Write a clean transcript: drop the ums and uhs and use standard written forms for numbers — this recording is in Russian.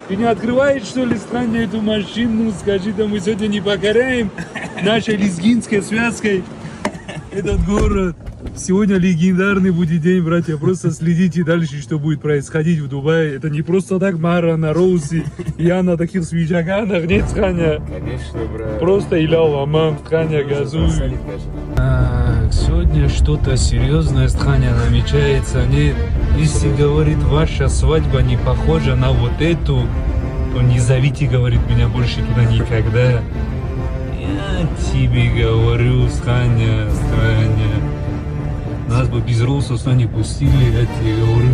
Ты не открываешь, что ли, странно эту машину? Скажи, да мы сегодня не покоряем нашей лезгинской связкой этот город. Сегодня легендарный будет день, братья. Просто следите дальше, что будет происходить в Дубае. Это не просто так Мара на Роуси, я на таких свечаканах, нет, Ханя? Конечно, брат. Просто илял мам, Ханя, газуй. Сегодня что-то серьезное, Ханя, намечается. Нет, если, говорит, ваша свадьба не похожа на вот эту, то не зовите, говорит, меня больше туда никогда. Я тебе говорю, Ханя. Нас бы без Роуса не пустили, я тебе говорю.